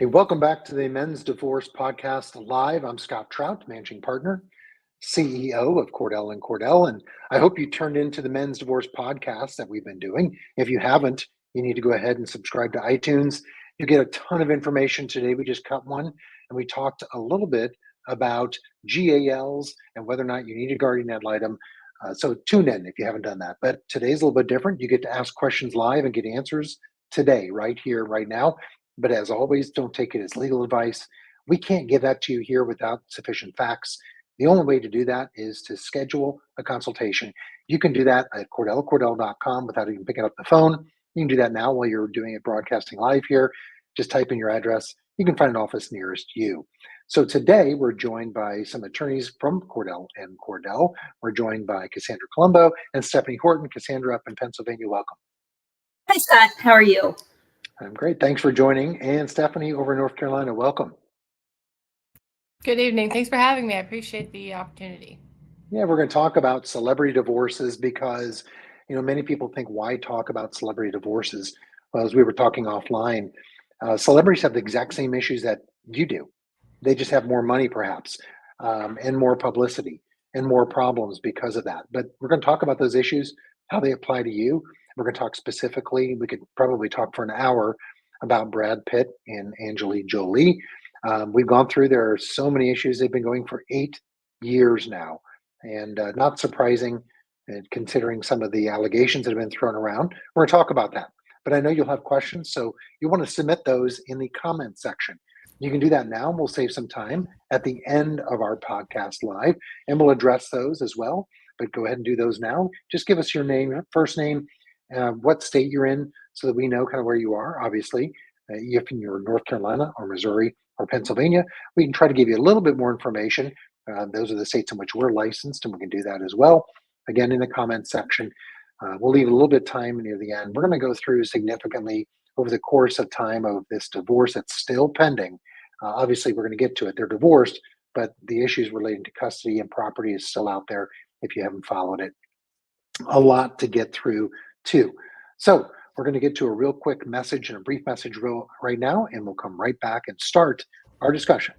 Hey, welcome back to the Men's Divorce Podcast Live. I'm Scott Trout, Managing Partner, CEO of Cordell and Cordell, and I hope you turned into the Men's Divorce Podcast that we've been doing. If you haven't, you need to go ahead and subscribe to iTunes. You get a ton of information today. We just cut one, and we talked a little bit about GALs and whether or not you need a guardian ad litem. So tune in if you haven't done that. But today's a little bit different. You get to ask questions live and get answers today, right here, right now. But as always, don't take it as legal advice. We can't give that to you here without sufficient facts. The only way to do that is to schedule a consultation. You can do that at cordell.com without even picking up the phone. You can do that now while you're doing it broadcasting live here. Just type in your address. You can find an office nearest you. So today we're joined by some attorneys from Cordell and Cordell. We're joined by Cassandra Colombo and Stephanie Horton. Cassandra up in Pennsylvania, welcome. Hi, Scott. How are you? I'm great. Thanks for joining. And Stephanie over in North Carolina, welcome. Good evening. Thanks for having me. I appreciate the opportunity. Yeah, we're going to talk about celebrity divorces because, many people think, why talk about celebrity divorces? Well, as we were talking offline, celebrities have the exact same issues that you do. They just have more money, perhaps, and more publicity and more problems because of that. But we're going to talk about those issues, how they apply to you. We're going to talk specifically, we could probably talk for an hour about Brad Pitt and Angelina Jolie. We've gone through, there are so many issues. They've been going for 8 years now. And not surprising, considering some of the allegations that have been thrown around. We're going to talk about that. But I know you'll have questions, so you want to submit those in the comment section. You can do that now. We'll save some time at the end of our podcast live, and we'll address those as well. But go ahead and do those now. Just give us your name, your first name, what state you're in, so that we know kind of where you are. Obviously, if you're in North Carolina or Missouri or Pennsylvania, we can try to give you a little bit more information. Those are the states in which we're licensed, and we can do that as well. Again, in the comment section, we'll leave a little bit of time near the end. We're going to go through significantly over the course of time of this divorce that's still pending. Obviously, we're going to get to it. They're divorced, but the issues relating to custody and property is still out there if you haven't followed it. A lot to get through too. So we're going to get to a real quick message and a brief message right now, and we'll come right back and start our discussion.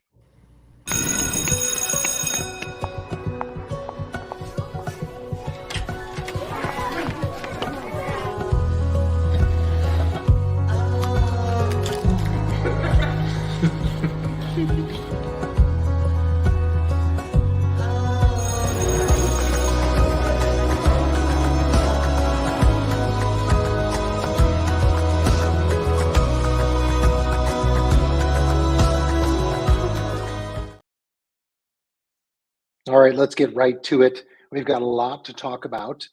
All right, let's get right to it. We've got a lot to talk about.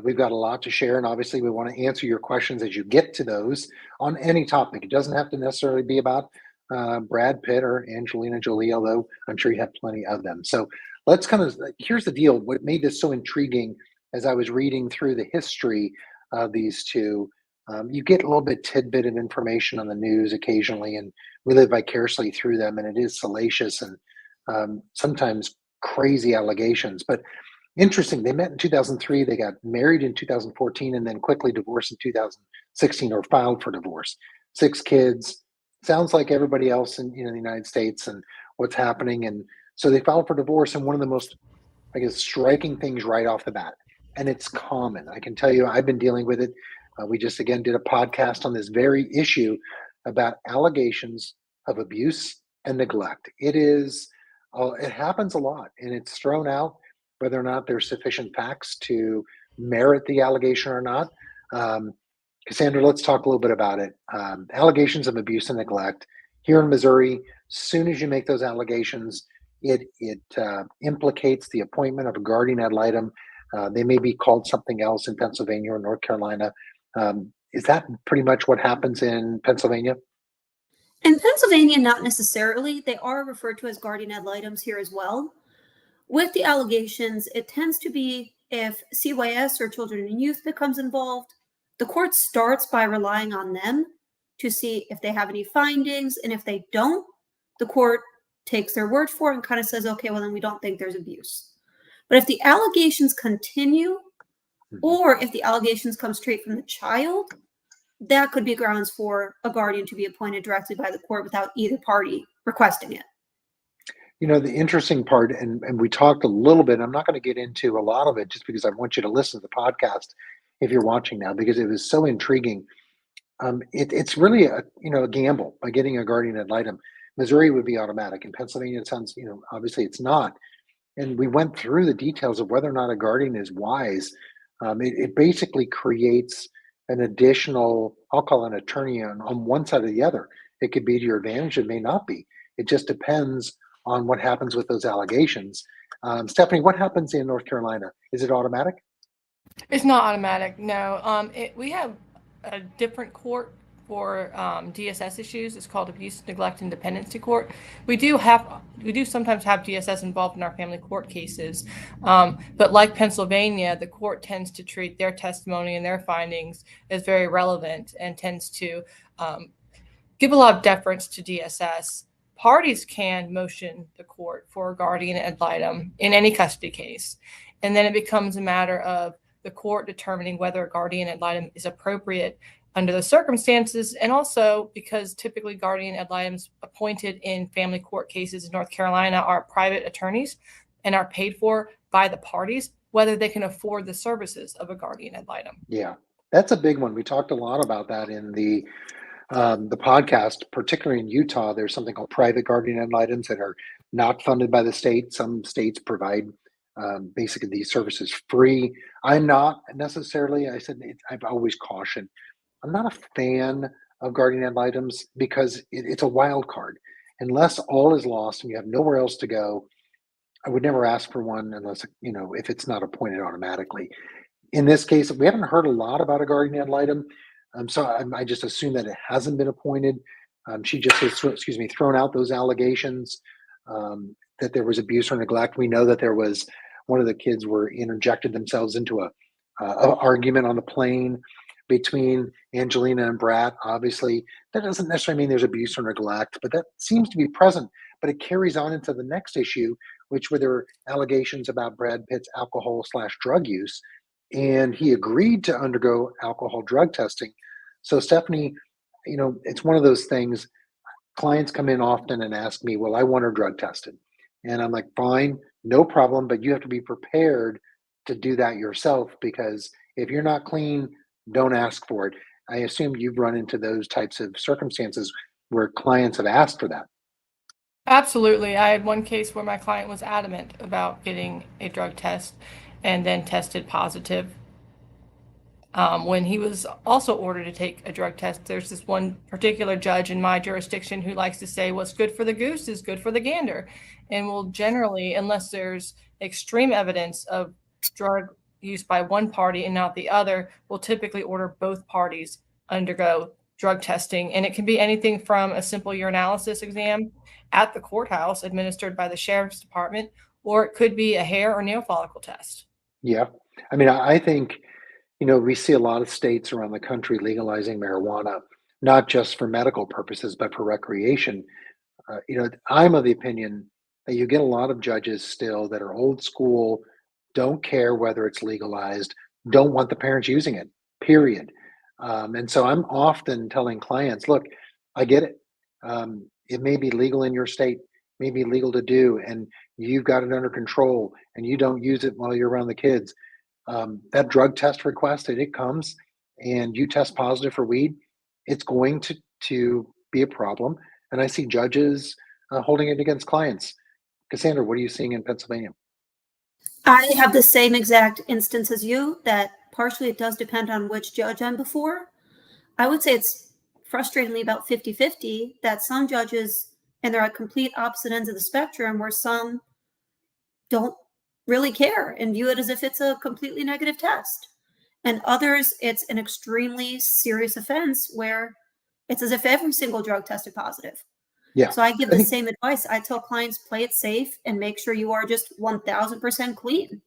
We've got a lot to share, and obviously we want to answer your questions as you get to those on any topic. It doesn't have to necessarily be about Brad Pitt or Angelina Jolie, although I'm sure you have plenty of them. So let's here's the deal. What made this so intriguing as I was reading through the history of these two, you get a little bit tidbit of information on the news occasionally, and we live vicariously through them, and it is salacious and sometimes crazy allegations. But interesting, they met in 2003, they got married in 2014, and then quickly divorced in 2016, or filed for divorce. 6 kids, sounds like everybody else in the United States and what's happening. And so they filed for divorce, and one of the most, striking things right off the bat, and it's common. I can tell you, I've been dealing with it. We just, again, did a podcast on this very issue about allegations of abuse and neglect. It happens a lot, and it's thrown out whether or not there's sufficient facts to merit the allegation or not. Cassandra, let's talk a little bit about it. Allegations of abuse and neglect here in Missouri, as soon as you make those allegations, it implicates the appointment of a guardian ad litem. They may be called something else in Pennsylvania or North Carolina. Is that pretty much what happens in Pennsylvania? In Pennsylvania, not necessarily. They are referred to as guardian ad litems here as well. With the allegations, it tends to be if CYS or children and youth becomes involved, the court starts by relying on them to see if they have any findings. And if they don't, the court takes their word for it and kind of says, okay, well, then we don't think there's abuse. But if the allegations continue, or if the allegations come straight from the child, that could be grounds for a guardian to be appointed directly by the court without either party requesting it. The interesting part, and we talked a little bit, I'm not going to get into a lot of it just because I want you to listen to the podcast if you're watching now, because it was so intriguing. It's really a gamble by getting a guardian ad litem. Missouri would be automatic. In Pennsylvania, it sounds, obviously it's not. And we went through the details of whether or not a guardian is wise. It basically creates an additional, I'll call an attorney on one side or the other. It could be to your advantage, it may not be. It just depends on what happens with those allegations. Stephanie, what happens in North Carolina? Is it automatic? It's not automatic, no. We have a different court for DSS issues. It's called Abuse, Neglect, and Dependency Court. We do sometimes have DSS involved in our family court cases, but like Pennsylvania, the court tends to treat their testimony and their findings as very relevant and tends to give a lot of deference to DSS. Parties can motion the court for a guardian ad litem in any custody case, and then it becomes a matter of the court determining whether a guardian ad litem is appropriate under the circumstances, and also because typically guardian ad litems appointed in family court cases in North Carolina are private attorneys and are paid for by the parties, whether they can afford the services of a guardian ad litem. Yeah, that's a big one. We talked a lot about that in the podcast, particularly in Utah. There's something called private guardian ad litems that are not funded by the state. Some states provide basically these services free. I'm not necessarily, I've always cautioned, I'm not a fan of guardian ad litems because it's a wild card. Unless all is lost and you have nowhere else to go, I would never ask for one unless, if it's not appointed automatically. In this case, we haven't heard a lot about a guardian ad litem, so I just assume that it hasn't been appointed. She just has, thrown out those allegations that there was abuse or neglect. We know that there was one of the kids interjected themselves into a argument on the plane between Angelina and Brad. Obviously, that doesn't necessarily mean there's abuse or neglect, but that seems to be present. But it carries on into the next issue, which were there allegations about Brad Pitt's alcohol/drug use, and he agreed to undergo alcohol drug testing. So Stephanie, it's one of those things. Clients come in often and ask me, well, I want her drug tested. And I'm like, fine, no problem, but you have to be prepared to do that yourself, because if you're not clean, don't ask for it. I assume you've run into those types of circumstances where clients have asked for that. Absolutely. I had one case where my client was adamant about getting a drug test and then tested positive. When he was also ordered to take a drug test, there's this one particular judge in my jurisdiction who likes to say what's good for the goose is good for the gander, and will generally, unless there's extreme evidence of drug use by one party and not the other, will typically order both parties undergo drug testing. And it can be anything from a simple urinalysis exam at the courthouse administered by the sheriff's department, or it could be a hair or nail follicle test. Yeah. I mean, I think, we see a lot of states around the country legalizing marijuana, not just for medical purposes, but for recreation. I'm of the opinion that you get a lot of judges still that are old school, don't care whether it's legalized, don't want the parents using it, period. And so I'm often telling clients, look, I get it. It may be legal in your state, may be legal to do, and you've got it under control, and you don't use it while you're around the kids. That drug test request, and it comes and you test positive for weed, it's going to be a problem. And I see judges holding it against clients. Cassandra, what are you seeing in Pennsylvania? I have the same exact instance as you, that partially it does depend on which judge I'm before. I would say it's frustratingly about 50-50, that some judges, and they're at complete opposite ends of the spectrum, where some don't really care and view it as if it's a completely negative test. And others, it's an extremely serious offense where it's as if every single drug tested positive. Yeah. So I give the same advice. I tell clients, play it safe and make sure you are just 1000% clean.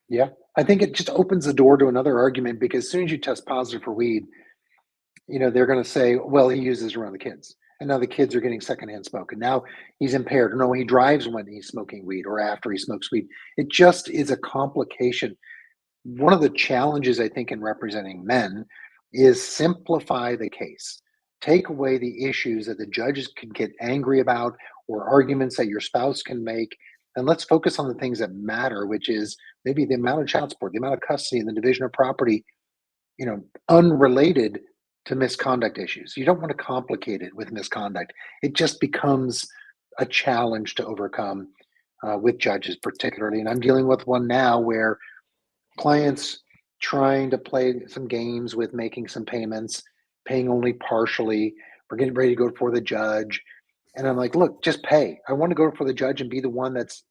Yeah. I think it just opens the door to another argument, because as soon as you test positive for weed, they're going to say, well, he uses around the kids. And now the kids are getting secondhand smoke. And now he's impaired. Or no, he drives when he's smoking weed or after he smokes weed. It just is a complication. One of the challenges, I think, in representing men is simplify the case. Take away the issues that the judges can get angry about or arguments that your spouse can make. And let's focus on the things that matter, which is maybe the amount of child support, the amount of custody, and the division of property, unrelated to misconduct issues. You don't want to complicate it with misconduct. It just becomes a challenge to overcome with judges, particularly. And I'm dealing with one now where clients trying to play some games with making some payments, paying only partially. We're getting ready to go before the judge. And I'm like, look, just pay. I want to go before the judge and be the one that's,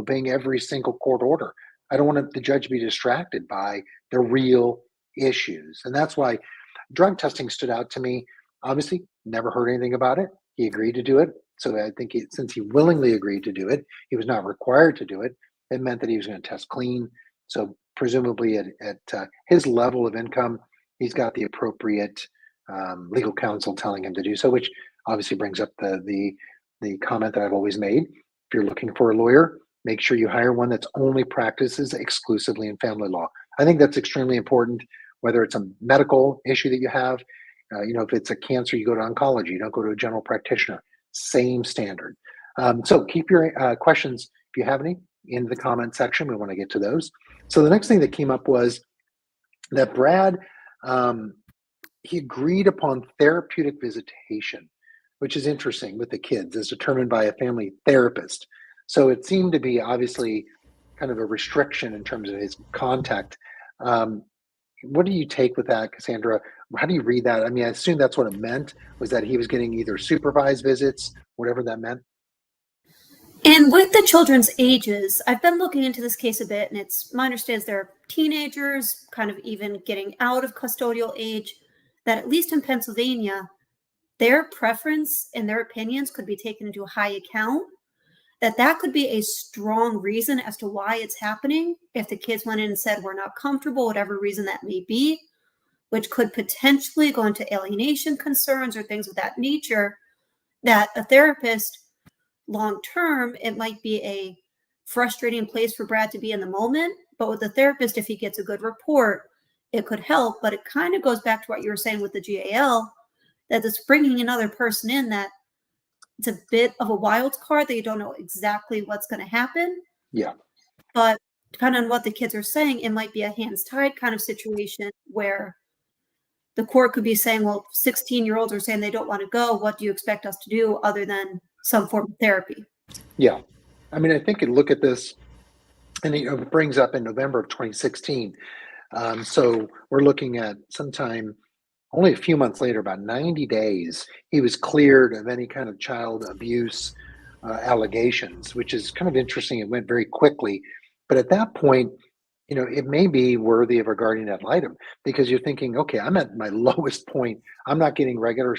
paying every single court order. I don't want the judge to be distracted by the real issues. And that's why drug testing stood out to me. Obviously, never heard anything about it. He agreed to do it. So I think since he willingly agreed to do it, he was not required to do it. It meant that he was going to test clean. So presumably at his level of income, he's got the appropriate legal counsel telling him to do so, which obviously brings up the comment that I've always made. If you're looking for a lawyer, make sure you hire one that's only practices exclusively in family law. I think that's extremely important, whether it's a medical issue that you have. If it's a cancer, you go to oncology, you don't go to a general practitioner. Same standard. So keep your questions, if you have any, in the comment section. We want to get to those. So the next thing that came up was that Brad, he agreed upon therapeutic visitation, which is interesting with the kids, as determined by a family therapist. So it seemed to be obviously kind of a restriction in terms of his contact. What do you take with that, Cassandra? How do you read that? I mean, I assume that's what it meant, was that he was getting either supervised visits, whatever that meant. And with the children's ages, I've been looking into this case a bit, and it's my understanding they're teenagers, kind of even getting out of custodial age, that at least in Pennsylvania, their preference and their opinions could be taken into high account, that could be a strong reason as to why it's happening. If the kids went in and said, we're not comfortable, whatever reason that may be, which could potentially go into alienation concerns or things of that nature, that a therapist, long term, it might be a frustrating place for Brad to be in the moment. But with the therapist, if he gets a good report, it could help. But it kind of goes back to what you were saying with the GAL, that it's bringing another person in that it's a bit of a wild card that you don't know exactly what's going to happen. Yeah. But depending on what the kids are saying, it might be a hands tied kind of situation where the court could be saying, well, 16-year-olds are saying they don't want to go. What do you expect us to do other than some form of therapy? Yeah. I mean, I think you look at this, and it brings up in November of 2016. So we're looking at sometime only a few months later, about 90 days, he was cleared of any kind of child abuse allegations, which is kind of interesting. It went very quickly. But at that point, it may be worthy of a guardian ad litem, because you're thinking, okay, I'm at my lowest point. I'm not getting regular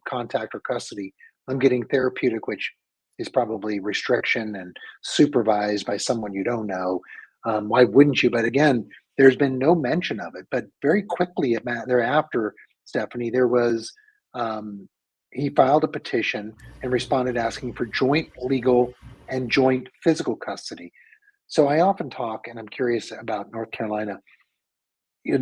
contact or custody. I'm getting therapeutic, which is probably restriction and supervised by someone you don't know. Why wouldn't you? But again, there's been no mention of it. But very quickly thereafter, Stephanie, there was, he filed a petition and responded asking for joint legal and joint physical custody. So I often talk, and I'm curious about North Carolina.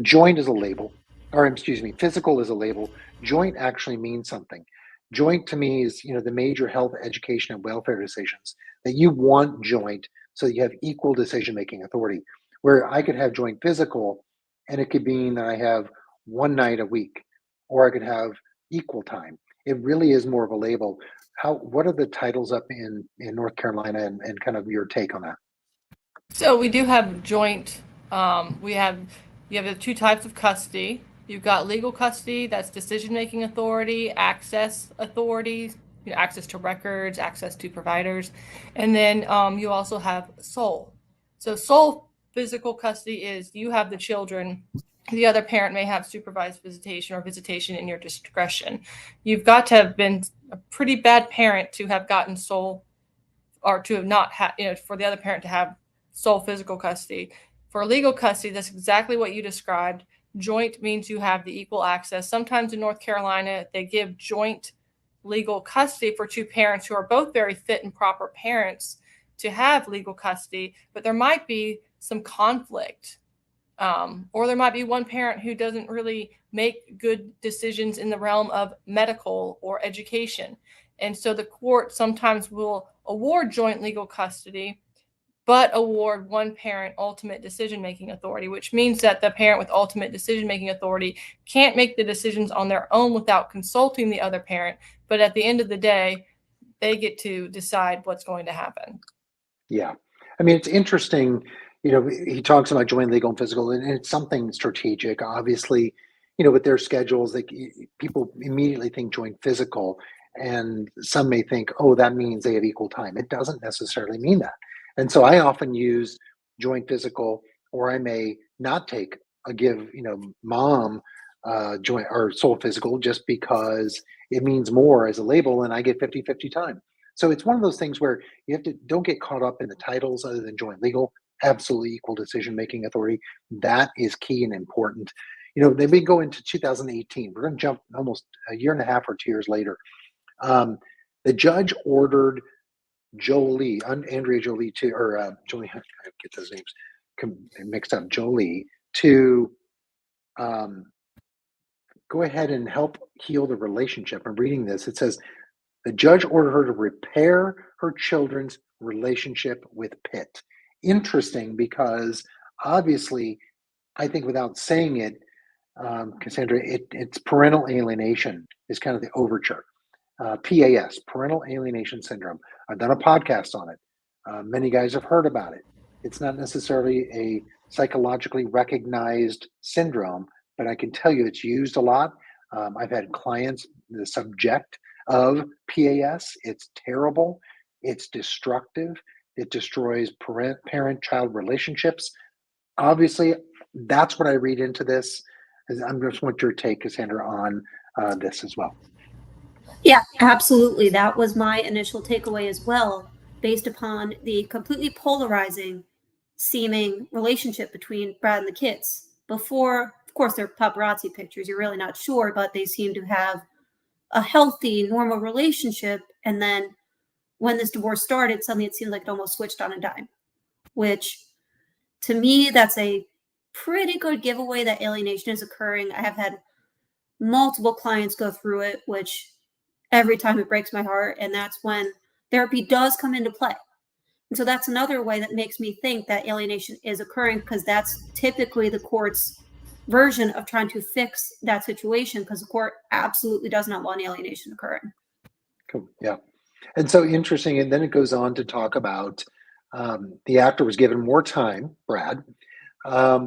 Joint is a label, or excuse me, physical is a label. Joint actually means something. Joint to me is, the major health, education, and welfare decisions that you want joint, so that you have equal decision-making authority. Where I could have joint physical, and it could mean that I have one night a week, or I could have equal time. It really is more of a label. What are the titles up in North Carolina, and kind of your take on that? So we do have joint. You have the two types of custody. You've got legal custody, that's decision-making authority, access authority, access to records, access to providers, and then you also have sole. So sole physical custody is you have the children. The other parent may have supervised visitation or visitation in your discretion. You've got to have been a pretty bad parent to have gotten sole, or to have not had, for the other parent to have sole physical custody. For legal custody, that's exactly what you described. Joint means you have the equal access. Sometimes in North Carolina, they give joint legal custody for two parents who are both very fit and proper parents to have legal custody, but there might be some conflict Or there might be one parent who doesn't really make good decisions in the realm of medical or education. And so the court sometimes will award joint legal custody, but award one parent ultimate decision-making authority, which means that the parent with ultimate decision-making authority can't make the decisions on their own without consulting the other parent. But at the end of the day, they get to decide what's going to happen. Yeah. I mean, it's interesting, he talks about joint legal and physical, and it's something strategic. Obviously, with their schedules, people immediately think joint physical, and some may think, oh, that means they have equal time. It doesn't necessarily mean that. And so I often use joint physical, or I may not give, mom joint or sole physical just because it means more as a label and I get 50-50 time. So it's one of those things where you have to don't get caught up in the titles other than joint legal, absolutely equal decision making authority. That is key and important. Then we go into 2018. We're going to jump almost a year and a half or 2 years later. The judge ordered Andrea Jolie Jolie, I get those names mixed up, Jolie, to go ahead and help heal the relationship. I'm reading this. It says, the judge ordered her to repair her children's relationship with Pitt. Interesting, because obviously, I think without saying it, Cassandra, it's parental alienation is kind of the overture. PAS, parental alienation syndrome. I've done a podcast on it. Many guys have heard about it. It's not necessarily a psychologically recognized syndrome, but I can tell you it's used a lot. I've had clients, the subject of PAS. It's terrible. It's destructive. It destroys parent-child relationships. Obviously, that's what I read into this. I just want your take, Cassandra, on this as well. Yeah, absolutely. That was my initial takeaway as well, based upon the completely polarizing seeming relationship between Brad and the kids. Before, of course, they're paparazzi pictures. You're really not sure, but they seem to have a healthy, normal relationship. And then when this divorce started, suddenly it seemed like it almost switched on a dime, which to me, that's a pretty good giveaway that alienation is occurring. I have had multiple clients go through it, which every time it breaks my heart. And that's when therapy does come into play. And so that's another way that makes me think that alienation is occurring, because that's typically the court's version of trying to fix that situation, because the court absolutely does not want alienation occurring. Cool. Yeah. And so interesting. And then it goes on to talk about the actor was given more time, Brad,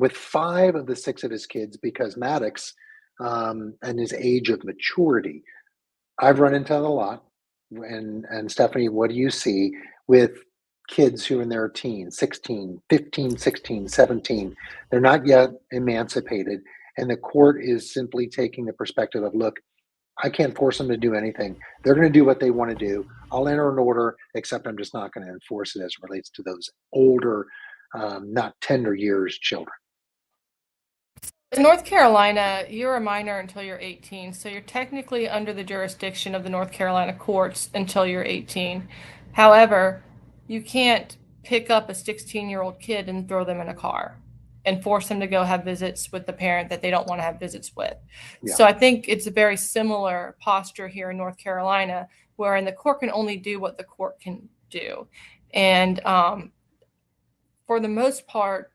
with 5 of the 6 of his kids because Maddox and his age of maturity. I've run into that a lot. And Stephanie, what do you see with kids who are in their teens, 16, 15, 16, 17? They're not yet emancipated. And the court is simply taking the perspective of, look, I can't force them to do anything. They're going to do what they want to do. I'll enter an order, except I'm just not going to enforce it as it relates to those older, not tender years children. In North Carolina, you're a minor until you're 18, so you're technically under the jurisdiction of the North Carolina courts until you're 18. However, you can't pick up a 16-year-old kid and throw them in a car and force them to go have visits with the parent that they don't want to have visits with. Yeah. So I think it's a very similar posture here in North Carolina, wherein the court can only do what the court can do. And for the most part,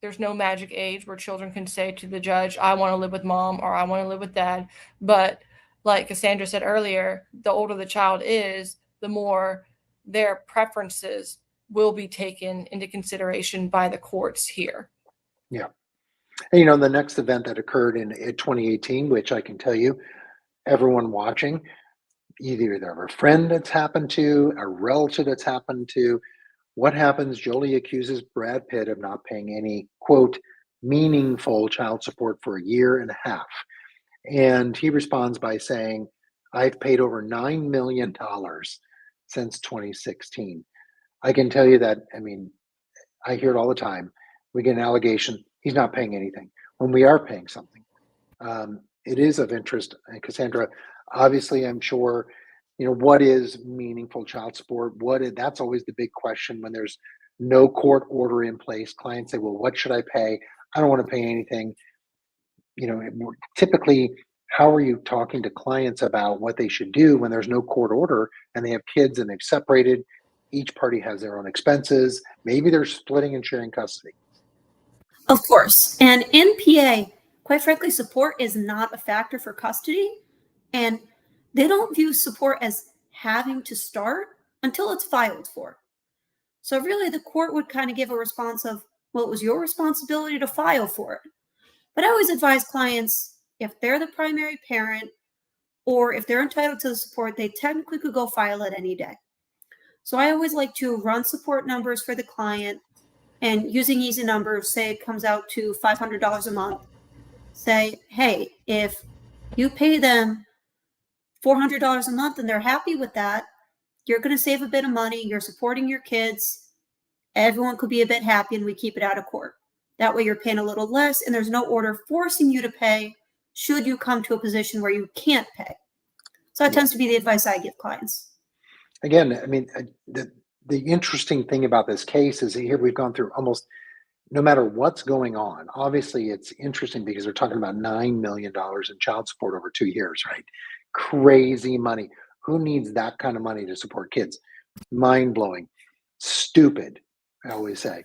there's no magic age where children can say to the judge, I want to live with mom or I want to live with dad. But like Cassandra said earlier, the older the child is, the more their preferences will be taken into consideration by the courts here. Yeah. And, the next event that occurred in 2018, which I can tell you, everyone watching, either they have a friend that's happened to, a relative that's happened to. What happens? Jolie accuses Brad Pitt of not paying any, quote, meaningful child support for a year and a half. And he responds by saying, I've paid over $9 million since 2016. I can tell you that, I hear it all the time. We get an allegation, he's not paying anything. When we are paying something, it is of interest. And Cassandra, obviously, I'm sure, what is meaningful child support? That's always the big question when there's no court order in place. Clients say, well, what should I pay? I don't want to pay anything. Typically, how are you talking to clients about what they should do when there's no court order and they have kids and they've separated? Each party has their own expenses. Maybe they're splitting and sharing custody. Of course. And in PA, quite frankly, support is not a factor for custody. And they don't view support as having to start until it's filed for. So really the court would kind of give a response of, well, it was your responsibility to file for it. But I always advise clients, if they're the primary parent or if they're entitled to the support, they technically could go file it any day. So I always like to run support numbers for the client, and using easy numbers, say it comes out to $500 a month. Say, hey, if you pay them $400 a month and they're happy with that, you're going to save a bit of money. You're supporting your kids. Everyone could be a bit happy and we keep it out of court. That way you're paying a little less and there's no order forcing you to pay should you come to a position where you can't pay. So that tends to be the advice I give clients. Again, I mean, the interesting thing about this case is that here we've gone through almost, no matter what's going on, obviously it's interesting because they're talking about $9 million in child support over 2 years, right? Crazy money. Who needs that kind of money to support kids? Mind blowing, stupid, I always say.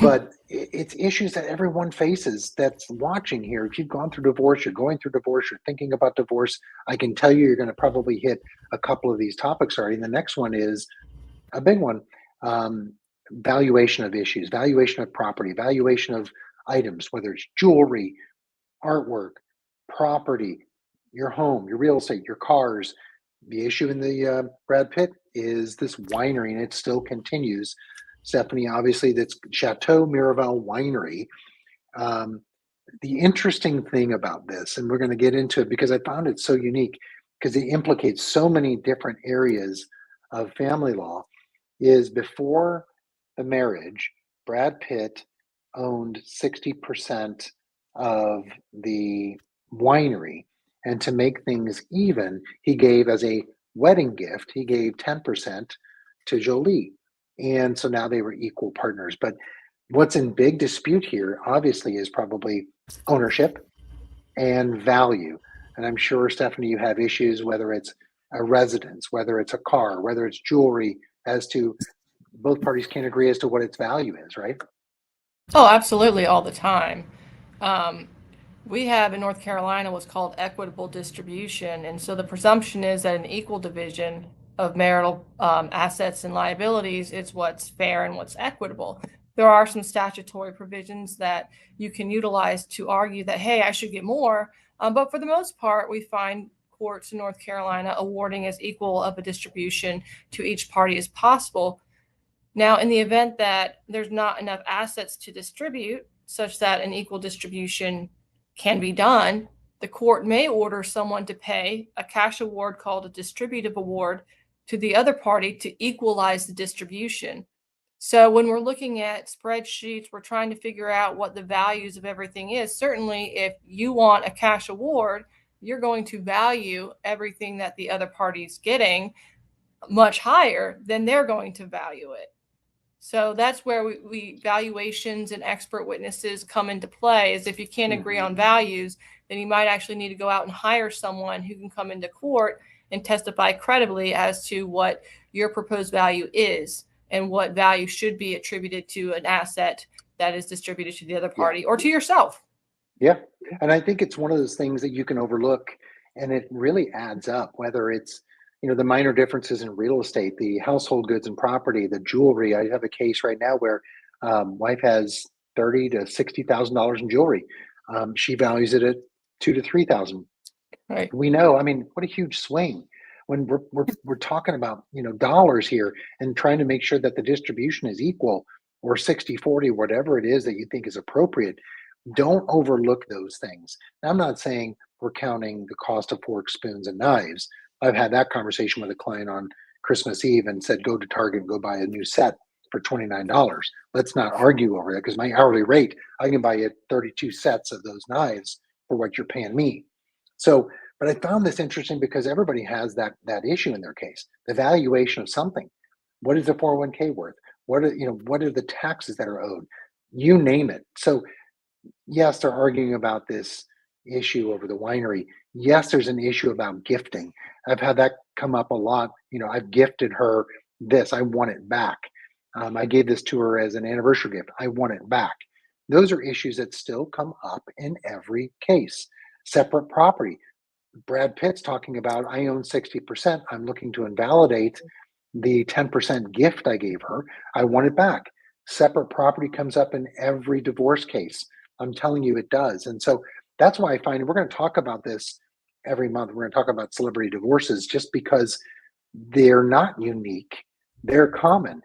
But it's issues that everyone faces that's watching here. If you've gone through divorce, you're going through divorce, you're thinking about divorce, I can tell you, you're going to probably hit a couple of these topics already. And the next one is a big one. Valuation of issues, valuation of property, valuation of items, whether it's jewelry, artwork, property, your home, your real estate, your cars. The issue in the Brad Pitt is this winery, and it still continues. Stephanie, obviously, that's Chateau Miraval Winery. The interesting thing about this, and we're going to get into it because I found it so unique, because it implicates so many different areas of family law, is before the marriage, Brad Pitt owned 60% of the winery. And to make things even, he gave as a wedding gift, he gave 10% to Jolie. And so now they were equal partners. But what's in big dispute here, obviously, is probably ownership and value. And I'm sure, Stephanie, you have issues, whether it's a residence, whether it's a car, whether it's jewelry, as to both parties can't agree as to what its value is, right? Oh, absolutely, all the time. We have in North Carolina what's called equitable distribution. And so the presumption is that an equal division of marital assets and liabilities is what's fair and what's equitable. There are some statutory provisions that you can utilize to argue that, hey, I should get more. But for the most part, we find courts in North Carolina awarding as equal of a distribution to each party as possible. Now, in the event that there's not enough assets to distribute such that an equal distribution can be done, the court may order someone to pay a cash award called a distributive award to the other party to equalize the distribution. So when we're looking at spreadsheets, we're trying to figure out what the values of everything is. Certainly, if you want a cash award, you're going to value everything that the other party's getting much higher than they're going to value it. So that's where we valuations and expert witnesses come into play. Is if you can't agree on values, then you might actually need to go out and hire someone who can come into court and testify credibly as to what your proposed value is and what value should be attributed to an asset that is distributed to the other party or to yourself. Yeah. And I think it's one of those things that you can overlook, and it really adds up, whether it's, the minor differences in real estate, the household goods and property, the jewelry. I have a case right now where wife has $30,000 to $60,000 in jewelry. She values it at $2,000 to $3,000. Right. We know, I mean, what a huge swing when we're talking about, dollars here, and trying to make sure that the distribution is equal, or 60-40, whatever it is that you think is appropriate. Don't overlook those things. Now, I'm not saying we're counting the cost of forks, spoons, and knives. I've had that conversation with a client on Christmas Eve and said, go to Target and go buy a new set for $29. Let's not argue over that, because my hourly rate, I can buy you 32 sets of those knives for what you're paying me. So, but I found this interesting because everybody has that issue in their case, the valuation of something. What is the 401k worth? what are the taxes that are owed? You name it. So yes, they're arguing about this issue over the winery. Yes, there's an issue about gifting. I've had that come up a lot. I've gifted her this. I want it back. I gave this to her as an anniversary gift. I want it back. Those are issues that still come up in every case. Separate property. Brad Pitt's talking about, I own 60%. I'm looking to invalidate the 10% gift I gave her. I want it back. Separate property comes up in every divorce case. I'm telling you, it does. And so that's why I find we're going to talk about this every month. We're going to talk about celebrity divorces just because they're not unique. They're common.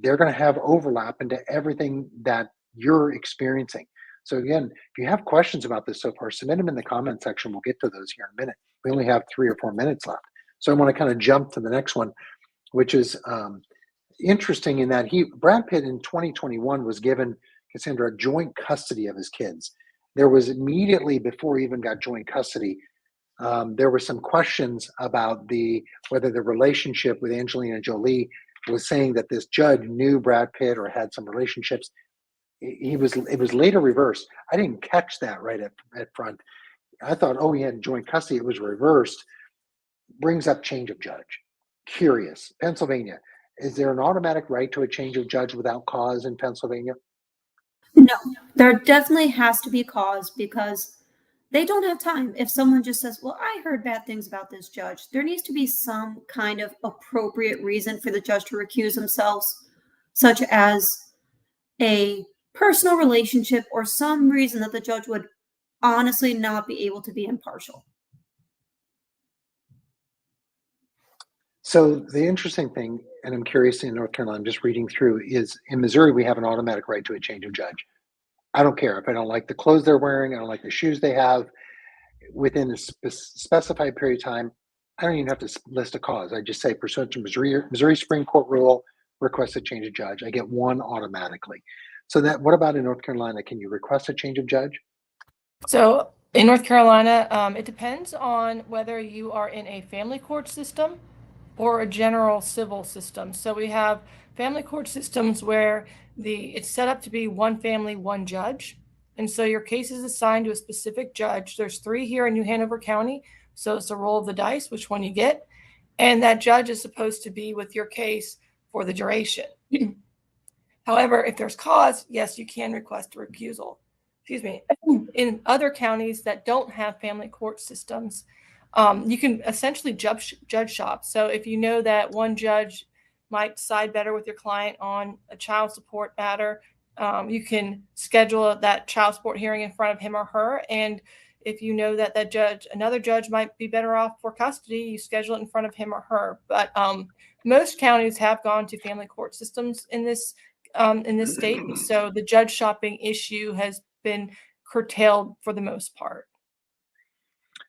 They're going to have overlap into everything that you're experiencing. So again, if you have questions about this so far, submit them in the comment section. We'll get to those here in a minute. We only have 3 or 4 minutes left. So I want to kind of jump to the next one, which is interesting in that Brad Pitt in 2021 was given, Cassandra, joint custody of his kids. There was immediately, before he even got joint custody, there were some questions about whether the relationship with Angelina Jolie was saying that this judge knew Brad Pitt or had some relationships. It was later reversed. I didn't catch that right at front. I thought, oh, he had joint custody. It was reversed. Brings up change of judge. Curious. Pennsylvania. Is there an automatic right to a change of judge without cause in Pennsylvania? No, there definitely has to be cause because they don't have time. If someone just says, well, I heard bad things about this judge, there needs to be some kind of appropriate reason for the judge to recuse themselves, such as a personal relationship or some reason that the judge would honestly not be able to be impartial. So the interesting thing, and I'm curious in North Carolina, I'm just reading through, is in Missouri, we have an automatic right to a change of judge. I don't care if I don't like the clothes they're wearing, I don't like the shoes they have, within a specified period of time, I don't even have to list a cause. I just say, pursuant to Missouri Supreme Court rule, request a change of judge. I get one automatically. So what about in North Carolina? Can you request a change of judge? So in North Carolina, it depends on whether you are in a family court system or a general civil system. So we have family court systems where it's set up to be one family, one judge. And so your case is assigned to a specific judge. There's 3 here in New Hanover County. So it's a roll of the dice, which one you get. And that judge is supposed to be with your case for the duration. However, if there's cause, yes, you can request a recusal. Excuse me. In other counties that don't have family court systems, you can essentially judge shop. So if you know that one judge might side better with your client on a child support matter, you can schedule that child support hearing in front of him or her. And if you know that another judge might be better off for custody, you schedule it in front of him or her. But most counties have gone to family court systems in this state. So the judge shopping issue has been curtailed for the most part.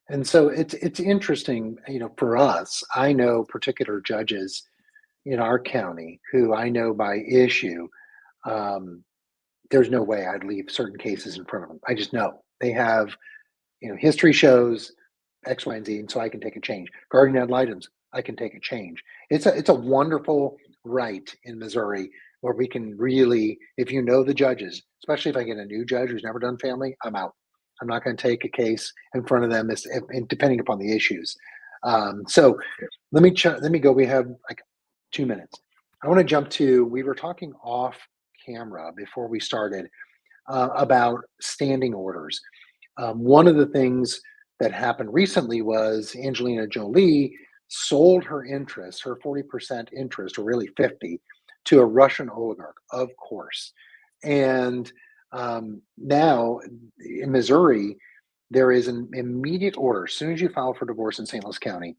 And so it's interesting, for us, I know particular judges in our county who I know by issue, there's no way I'd leave certain cases in front of them. I just know they have, history shows X, Y, and Z, and so I can take a change. Guardian ad litems, I can take a change. It's a wonderful right in Missouri where we can really, if you know the judges, especially if I get a new judge who's never done family, I'm out. I'm not going to take a case in front of them, depending upon the issues. So let me go. We have like 2 minutes. I want to jump to, we were talking off camera before we started about standing orders. One of the things that happened recently was Angelina Jolie sold her interest, her 40% interest, or really 50, to a Russian oligarch, of course. And now in Missouri, there is an immediate order. As soon as you file for divorce in St. Louis County,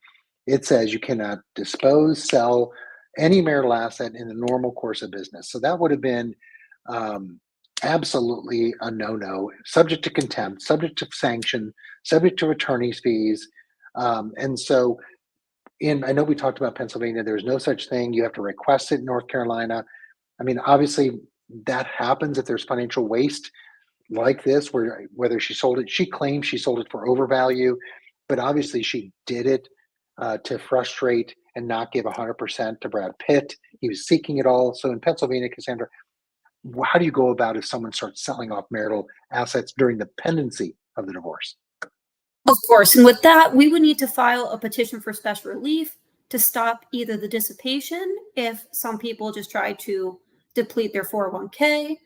it says you cannot dispose, sell any marital asset in the normal course of business. So that would have been absolutely a no-no, subject to contempt, subject to sanction, subject to attorney's fees. And so I know we talked about Pennsylvania, there's no such thing. You have to request it in North Carolina. I mean, obviously that happens if there's financial waste like this, whether she claims she sold it for overvalue, but obviously she did it to frustrate and not give 100% to Brad Pitt. he was seeking it all. So in Pennsylvania, Cassandra, how do you go about if someone starts selling off marital assets during the pendency of the divorce? Of course, and with that, we would need to file a petition for special relief to stop either the dissipation, if some people just try to deplete their 401k,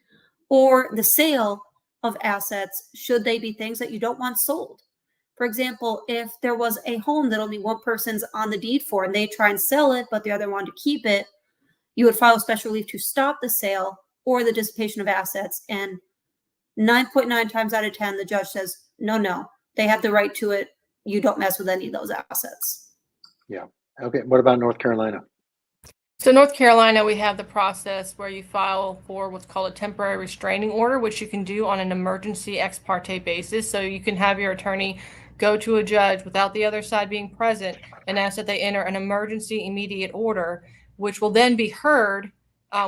or the sale of assets should they be things that you don't want sold. For example, if there was a home that only one person's on the deed for and they try and sell it, but the other wanted to keep it, you would file a special relief to stop the sale or the dissipation of assets. And 9.9 times out of 10, the judge says, no, they have the right to it. You don't mess with any of those assets. Yeah. Okay. What about North Carolina? So North Carolina, we have the process where you file for what's called a temporary restraining order, which you can do on an emergency ex parte basis. So you can have your attorney go to a judge without the other side being present and ask that they enter an emergency immediate order, which will then be heard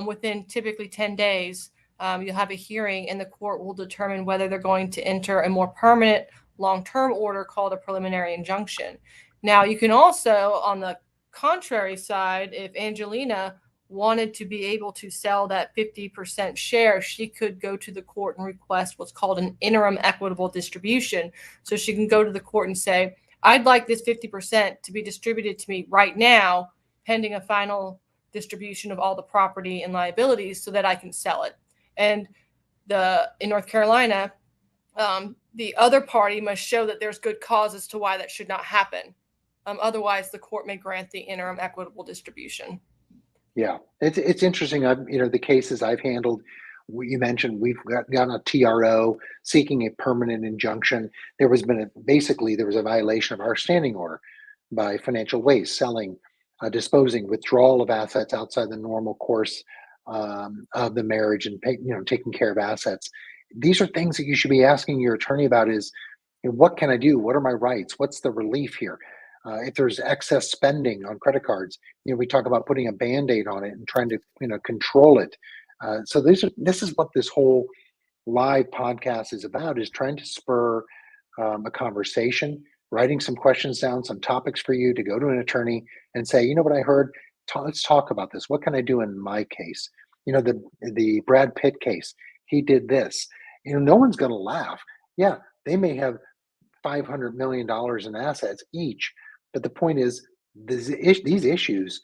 within typically 10 days. You'll have a hearing and the court will determine whether they're going to enter a more permanent long-term order called a preliminary injunction. Now, you can also, on the contrary side, if Angelina wanted to be able to sell that 50% share, she could go to the court and request what's called an interim equitable distribution. So she can go to the court and say, I'd like this 50% to be distributed to me right now, pending a final distribution of all the property and liabilities so that I can sell it. And in North Carolina, the other party must show that there's good cause as to why that should not happen. Otherwise, the court may grant the interim equitable distribution. Yeah, it's interesting. The cases I've handled, you mentioned we've gotten a TRO seeking a permanent injunction. There was a violation of our standing order by financial waste, selling, disposing, withdrawal of assets outside the normal course of the marriage, and taking care of assets. These are things that you should be asking your attorney about. Is what can I do? What are my rights? What's the relief here? If there's excess spending on credit cards, we talk about putting a Band-Aid on it and trying to, control it. So this is what this whole live podcast is about, is trying to spur a conversation, writing some questions down, some topics for you to go to an attorney and say, you know what I heard? Let's talk about this. What can I do in my case? The Brad Pitt case, he did this. No one's going to laugh. Yeah, they may have $500 million in assets each. But the point is, these issues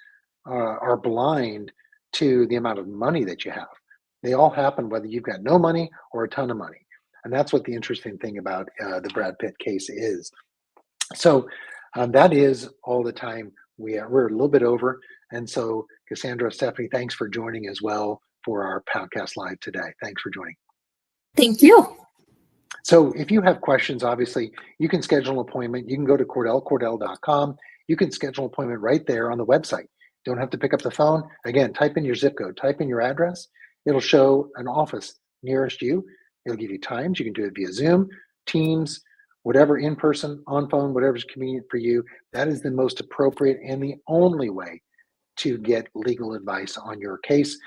are blind to the amount of money that you have. They all happen whether you've got no money or a ton of money. And that's what the interesting thing about the Brad Pitt case is. So that is all the time we're a little bit over. And so Cassandra, Stephanie, thanks for joining as well for our podcast live today. Thanks for joining. Thank you. So if you have questions, obviously, you can schedule an appointment. You can go to cordellcordell.com. You can schedule an appointment right there on the website. Don't have to pick up the phone. Again, type in your zip code, type in your address. It'll show an office nearest you. It'll give you times. You can do it via Zoom, Teams, whatever, in person, on phone, whatever's convenient for you. That is the most appropriate and the only way to get legal advice on your case.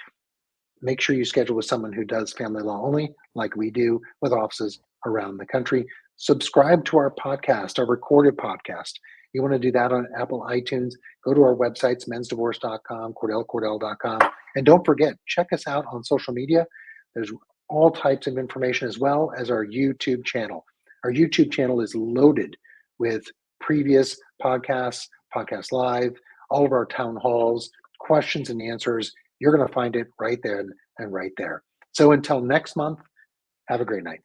Make sure you schedule with someone who does family law only, like we do, with offices around the country. Subscribe to our podcast, our recorded podcast. You want to do that on Apple iTunes, go to our websites, mensdivorce.com, cordellcordell.com. And don't forget, check us out on social media. There's all types of information, as well as our YouTube channel. Our YouTube channel is loaded with previous podcasts, podcast live, all of our town halls, questions and answers. You're going to find it right there and right there. So until next month, have a great night.